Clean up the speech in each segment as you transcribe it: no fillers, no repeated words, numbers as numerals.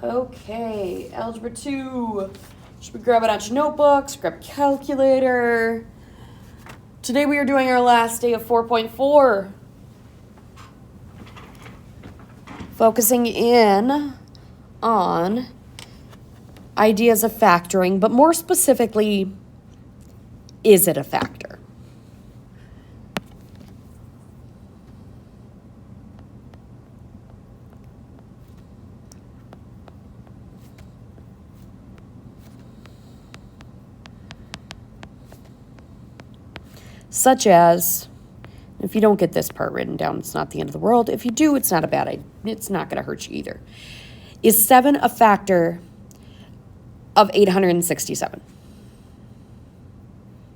Okay, Algebra 2. Should we grab it out your notebooks, grab calculator. Today we are doing our last day of 4.4. Focusing in on ideas of factoring, but more specifically, is it a factor? Such as, if you don't get this part written down, it's not the end of the world. If you do, it's not a bad idea. It's not going to hurt you either. Is 7 a factor of 867?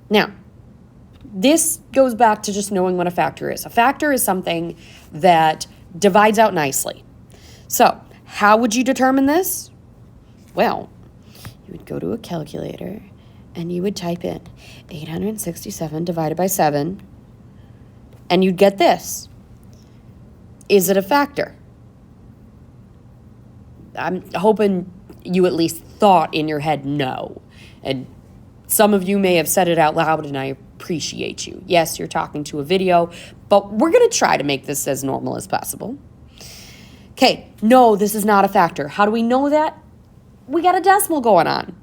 Now, this goes back to just knowing what a factor is. A factor is something that divides out nicely. So, how would you determine this? Well, you would go to a calculator and you would type in 867 divided by 7, and you'd get this. Is it a factor? I'm hoping you at least thought in your head no. And some of you may have said it out loud, and I appreciate you. Yes, you're talking to a video, but we're going to try to make this as normal as possible. Okay, no, this is not a factor. How do we know that? We got a decimal going on.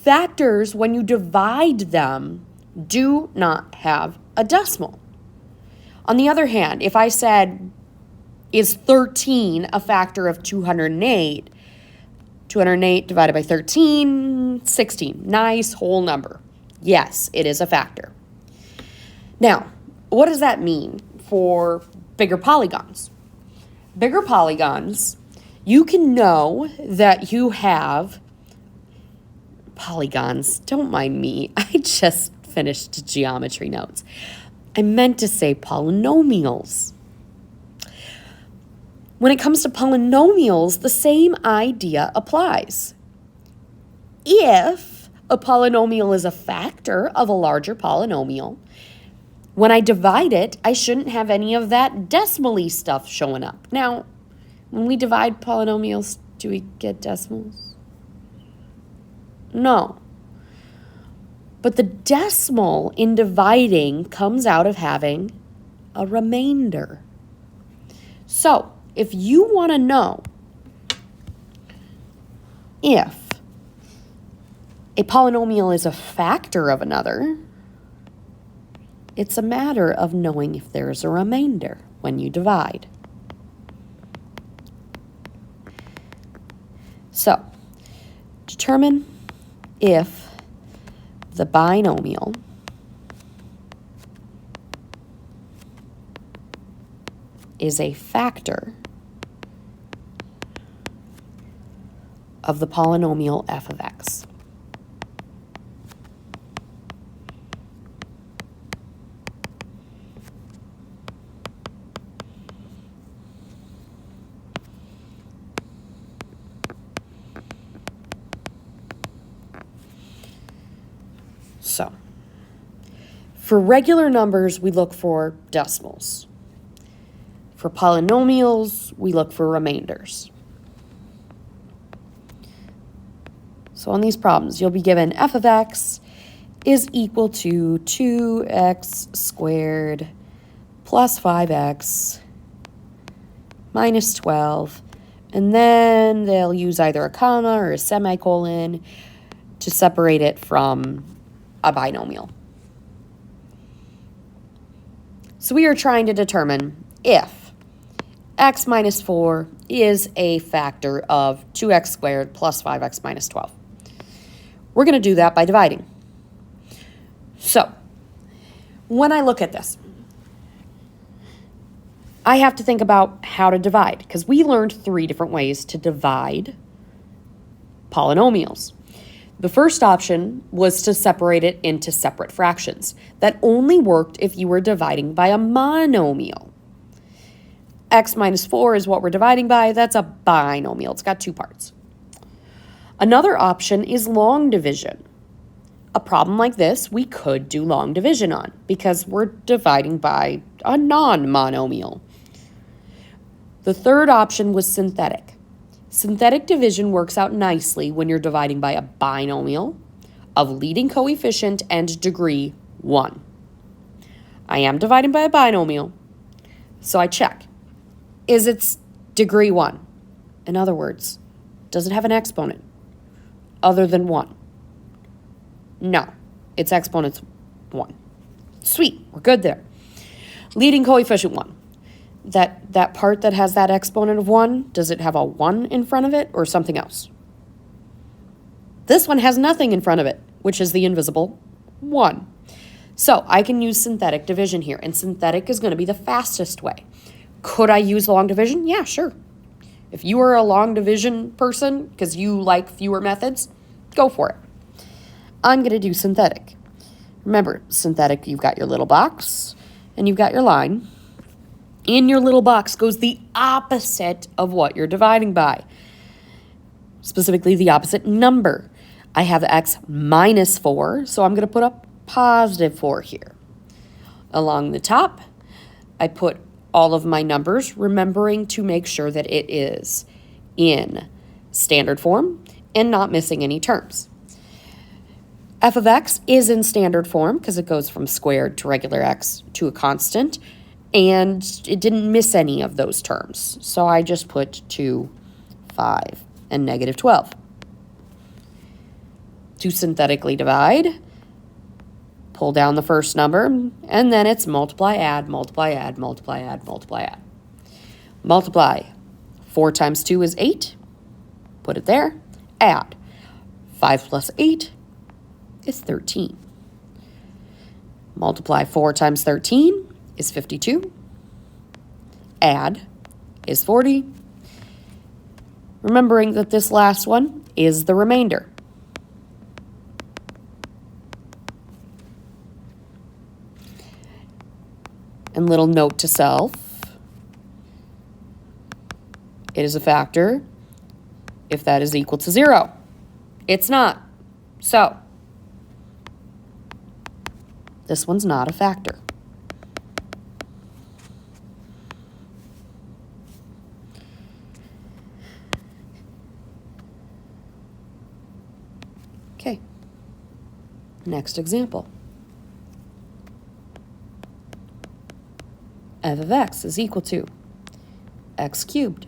Factors, when you divide them, do not have a decimal. On the other hand, if I said, is 13 a factor of 208? 208 divided by 13, 16. Nice whole number. Yes, it is a factor. Now, what does that mean for bigger polygons? Bigger polygons, you can know that you have polygons. Don't mind me. I just finished geometry notes. I meant to say polynomials. When it comes to polynomials, the same idea applies. If a polynomial is a factor of a larger polynomial, when I divide it, I shouldn't have any of that decimal-y stuff showing up. Now, when we divide polynomials, do we get decimals? No. But the decimal in dividing comes out of having a remainder. So, if you want to know if a polynomial is a factor of another, it's a matter of knowing if there's a remainder when you divide. So, determine if the binomial is a factor of the polynomial f of x. So, for regular numbers, we look for decimals. For polynomials, we look for remainders. So on these problems, you'll be given f of x is equal to 2x squared plus 5x minus 12. And then they'll use either a comma or a semicolon to separate it from a binomial. So we are trying to determine if x minus 4 is a factor of 2x squared plus 5x minus 12. We're going to do that by dividing. So, when I look at this, I have to think about how to divide, because we learned 3 different ways to divide polynomials. The first option was to separate it into separate fractions. That only worked if you were dividing by a monomial. X minus 4 is what we're dividing by. That's a binomial. It's got 2 parts. Another option is long division. A problem like this, we could do long division on because we're dividing by a non-monomial. The third option was synthetic. Synthetic division works out nicely when you're dividing by a binomial of leading coefficient and degree 1. I am dividing by a binomial, so I check. Is its degree 1? In other words, does it have an exponent other than 1? No, its exponent's 1. Sweet, we're good there. Leading coefficient 1. That part that has that exponent of 1, does it have a 1 in front of it or something else? This one has nothing in front of it, which is the invisible 1. So I can use synthetic division here, and synthetic is going to be the fastest way. Could I use long division? Yeah, sure. If you are a long division person because you like fewer methods, go for it. I'm going to do synthetic. Remember, synthetic, you've got your little box and you've got your line. In your little box goes the opposite of what you're dividing by, specifically the opposite number. I have x minus 4, so I'm going to put a positive 4 here. Along the top, I put all of my numbers, remembering to make sure that it is in standard form and not missing any terms. F of x is in standard form because it goes from squared to regular x to a constant, and it didn't miss any of those terms. So I just put 2, 5, and negative 12. To synthetically divide, pull down the first number, and then it's multiply, add, multiply, add, multiply, add, multiply, add. Multiply. 4 times 2 is 8. Put it there. Add. 5 plus 8 is 13. Multiply 4 times 13 is 52. Add is 40. Remembering that this last one is the remainder. And little note to self, it is a factor if that is equal to 0. It's not. So, this one's not a factor. Okay, next example. F of x is equal to x cubed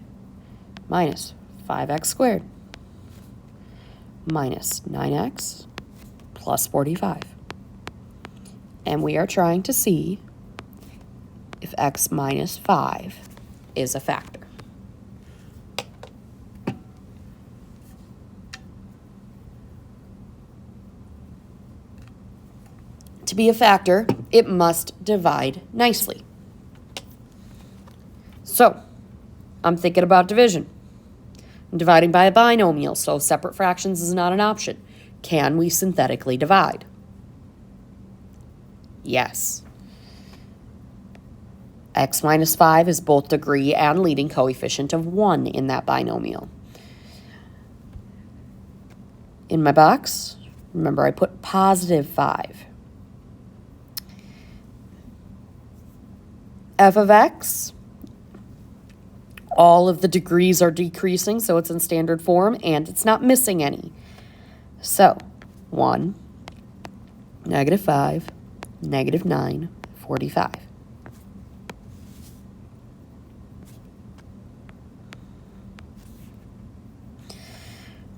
minus 5x squared minus 9x plus 45. And we are trying to see if x minus 5 is a factor. To be a factor, it must divide nicely. So, I'm thinking about division. I'm dividing by a binomial, so separate fractions is not an option. Can we synthetically divide? Yes. X minus 5 is both degree and leading coefficient of 1 in that binomial. In my box, remember I put positive 5. F of x, all of the degrees are decreasing, so it's in standard form, and it's not missing any. So, 1, negative 5, negative 9, 45.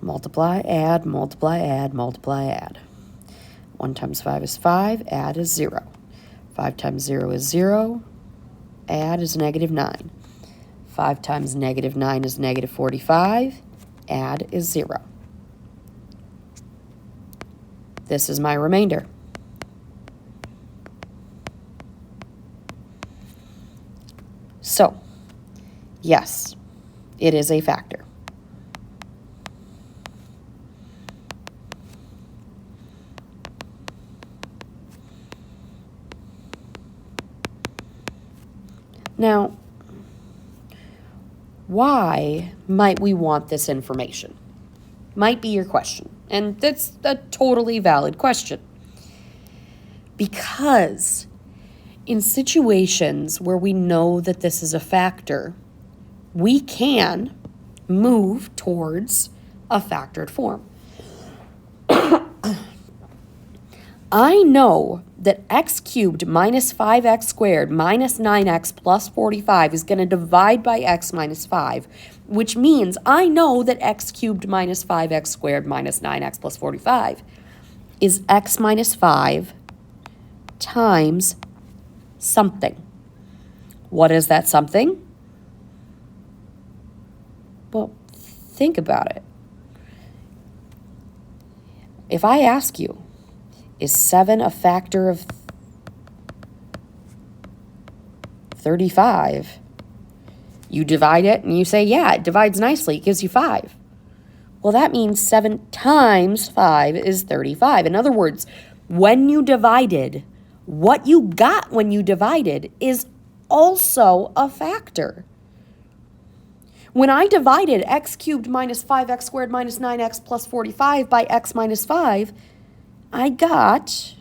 Multiply, add, multiply, add, multiply, add. 1 times 5 is 5, add is 0. 5 times 0 is 0, add is negative 9. 5 times negative 9 is negative 45, add is 0. This is my remainder. So, yes, it is a factor. Now, why might we want this information? Might be your question. And that's a totally valid question. Because in situations where we know that this is a factor, we can move towards a factored form. I know that x cubed minus 5x squared minus 9x plus 45 is going to divide by x minus 5, which means I know that x cubed minus 5x squared minus 9x plus 45 is x minus 5 times something. What is that something? Well, think about it. If I ask you, is 7 a factor of 35? You divide it and you say, yeah, it divides nicely. It gives you 5. Well, that means 7 times 5 is 35. In other words, when you divided, what you got when you divided is also a factor. When I divided x cubed minus 5x squared minus 9x plus 45 by x minus 5, I got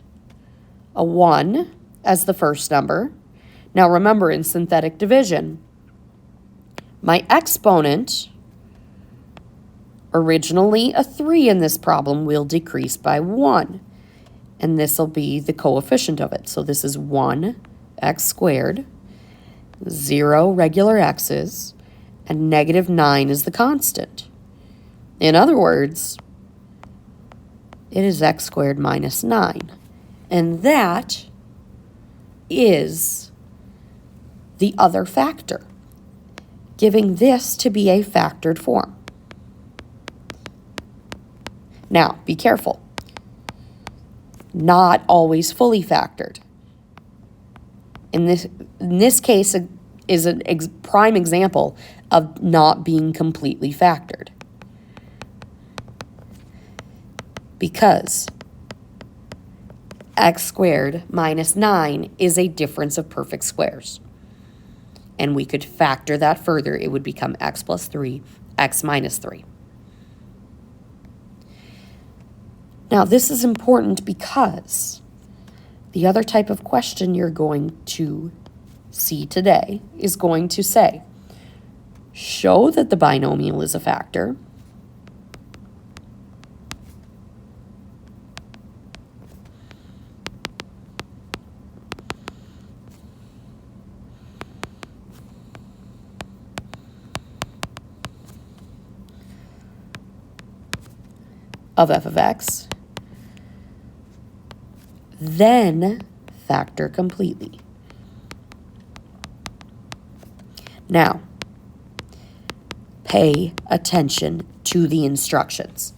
a 1 as the first number. Now remember, in synthetic division, my exponent, originally a 3 in this problem, will decrease by 1. And this will be the coefficient of it. So this is 1x squared, 0 regular x's, and negative 9 is the constant. In other words, it is x squared minus 9. And that is the other factor, giving this to be a factored form. Now, be careful. Not always fully factored. In this case is a prime example of not being completely factored. Because x squared minus 9 is a difference of perfect squares. And we could factor that further. It would become x plus 3, x minus 3. Now, this is important because the other type of question you're going to see today is going to say, show that the binomial is a factor, of f of x, then factor completely. Now, pay attention to the instructions.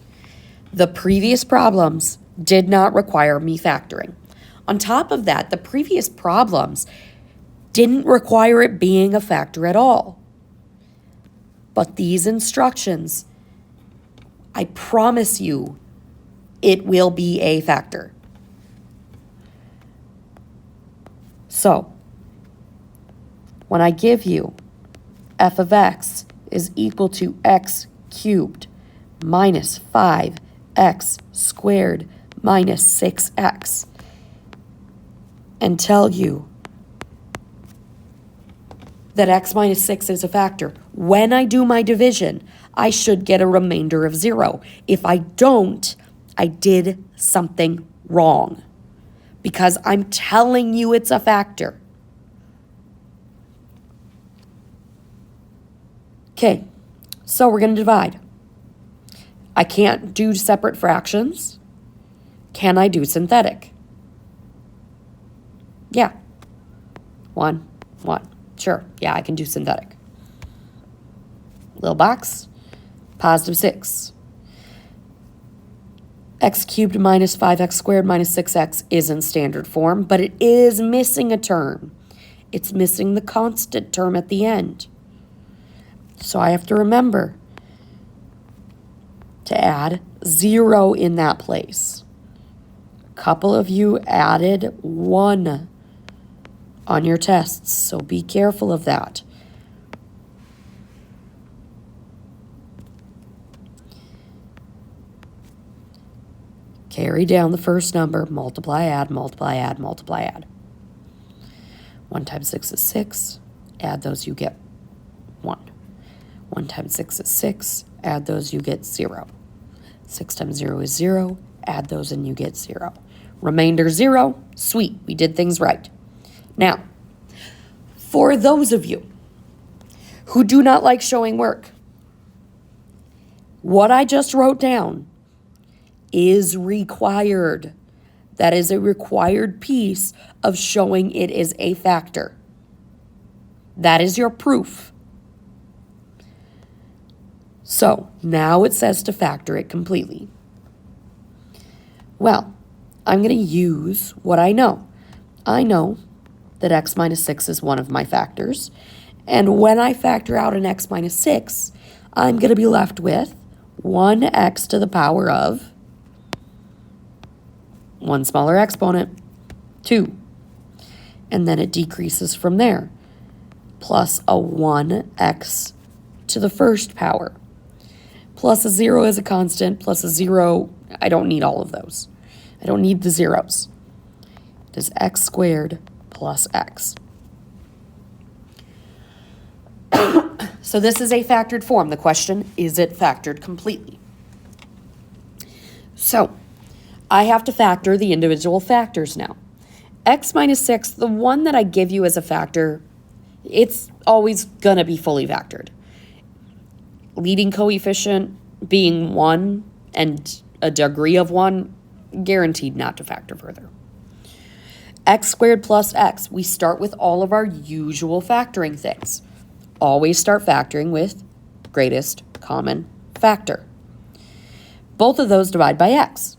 The previous problems did not require me factoring. On top of that, the previous problems didn't require it being a factor at all. But these instructions, I promise you, it will be a factor. So, when I give you f of x is equal to x cubed minus 5x squared minus 6x, and tell you that x minus 6 is a factor, when I do my division, I should get a remainder of 0. If I don't, I did something wrong, because I'm telling you it's a factor. Okay, so we're going to divide. I can't do separate fractions. Can I do synthetic? Yeah. 1, 1. Sure, yeah, I can do synthetic. Little box, positive 6. X cubed minus 5x squared minus 6x is in standard form, but it is missing a term. It's missing the constant term at the end. So I have to remember to add 0 in that place. A couple of you added 1 on your tests, so be careful of that. Carry down the first number, multiply, add, multiply, add, multiply, add. 1 times 6 is 6. Add those, you get 1. 1 times 6 is 6. Add those, you get 0. 6 times 0 is 0. Add those and you get 0. Remainder 0. Sweet, we did things right. Now, for those of you who do not like showing work, what I just wrote down is required. That is a required piece of showing it is a factor. That is your proof. So now it says to factor it completely. Well, I'm going to use what I know. I know that x minus 6 is one of my factors. And when I factor out an x minus 6, I'm going to be left with 1x to the power of one smaller exponent, 2. And then it decreases from there, plus a 1x to the first power, plus a 0 as a constant, plus a 0. I don't need all of those. I don't need the zeros. It is x squared plus x. So this is a factored form. The question, is it factored completely? So I have to factor the individual factors now. X minus 6, the one that I give you as a factor, it's always going to be fully factored. Leading coefficient being 1 and a degree of 1, guaranteed not to factor further. X squared plus x, we start with all of our usual factoring things. Always start factoring with greatest common factor. Both of those divide by x.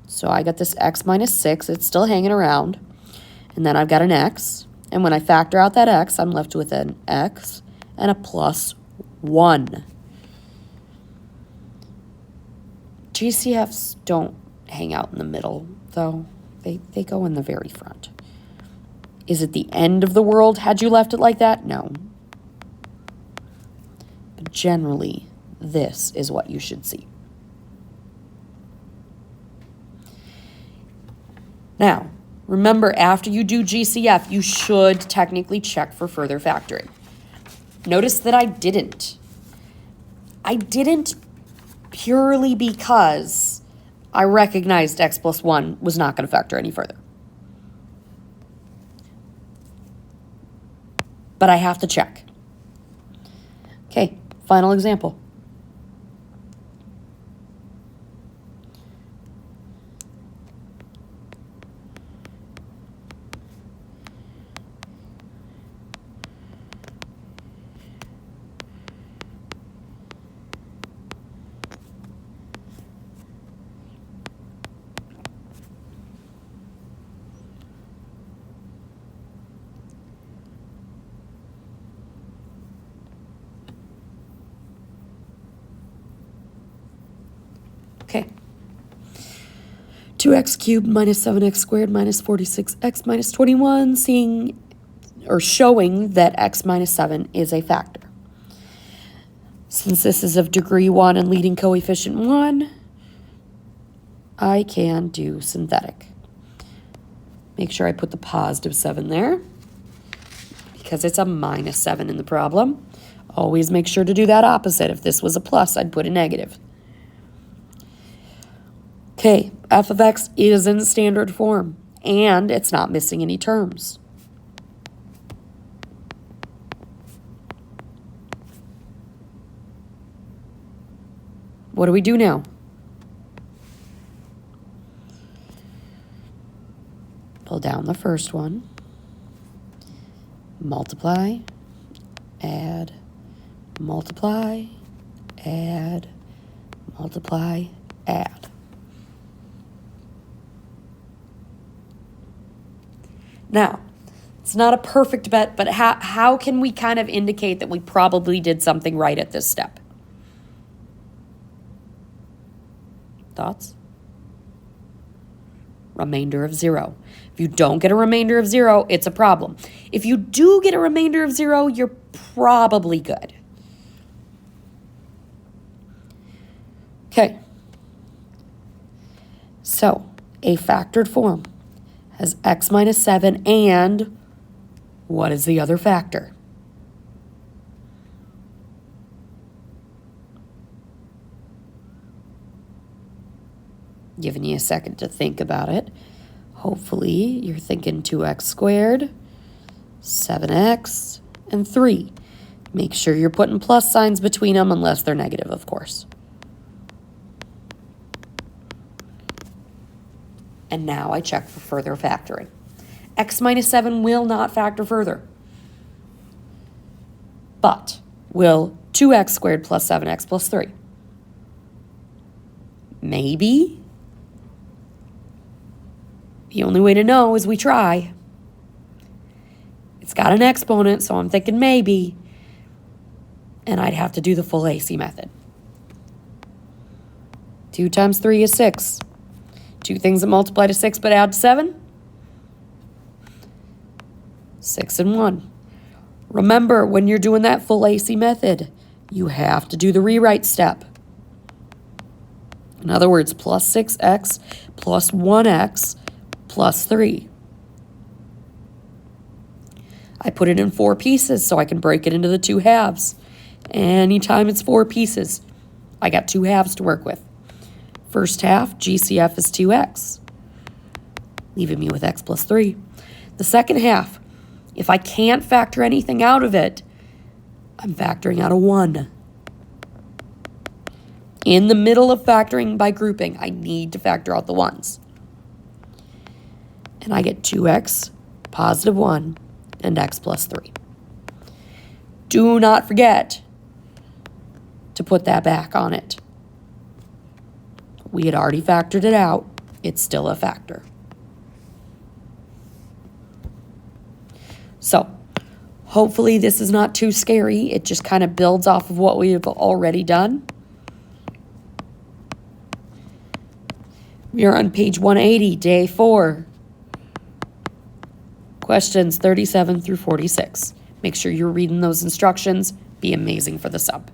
So I got this x minus 6, it's still hanging around. And then I've got an x. And when I factor out that x, I'm left with an x and a plus 1. GCFs don't hang out in the middle, though. They go in the very front. Is it the end of the world had you left it like that? No. But generally, this is what you should see. Now, remember, after you do GCF, you should technically check for further factoring. Notice that I didn't. I didn't purely because I recognized x plus 1 was not going to factor any further. But I have to check. Okay, final example. Okay. 2x cubed minus 7x squared minus 46x minus 21, showing that x minus 7 is a factor. Since this is of degree 1 and leading coefficient 1, I can do synthetic. Make sure I put the positive 7 there because it's a minus 7 in the problem. Always make sure to do that opposite. If this was a plus, I'd put a negative. Okay, f of x is in standard form, and it's not missing any terms. What do we do now? Pull down the first one, multiply, add, multiply, add, multiply, add. Now, it's not a perfect bet, but how can we kind of indicate that we probably did something right at this step? Thoughts? Remainder of 0. If you don't get a remainder of 0, it's a problem. If you do get a remainder of 0, you're probably good. Okay. So, a factored form has x minus 7 and what is the other factor? Giving you a second to think about it. Hopefully, you're thinking 2x squared, 7x, and 3. Make sure you're putting plus signs between them unless they're negative, of course. And now I check for further factoring. X minus 7 will not factor further. But will 2x squared plus 7x plus 3? Maybe. The only way to know is we try. It's got an exponent, so I'm thinking maybe. And I'd have to do the full AC method. 2 times 3 is 6. Two things that multiply to 6 but add to 7? 6 and 1. Remember, when you're doing that full AC method, you have to do the rewrite step. In other words, plus 6x plus 1x plus 3. I put it in 4 pieces so I can break it into the 2 halves. Anytime it's 4 pieces, I got 2 halves to work with. First half, GCF is 2x, leaving me with x plus 3. The second half, if I can't factor anything out of it, I'm factoring out a 1. In the middle of factoring by grouping, I need to factor out the 1s. And I get 2x, positive 1, and x plus 3. Do not forget to put that back on it. We had already factored it out. It's still a factor. So, hopefully this is not too scary. It just kind of builds off of what we've already done. We are on page 180, day 4. Questions 37 through 46. Make sure you're reading those instructions. Be amazing for the sub.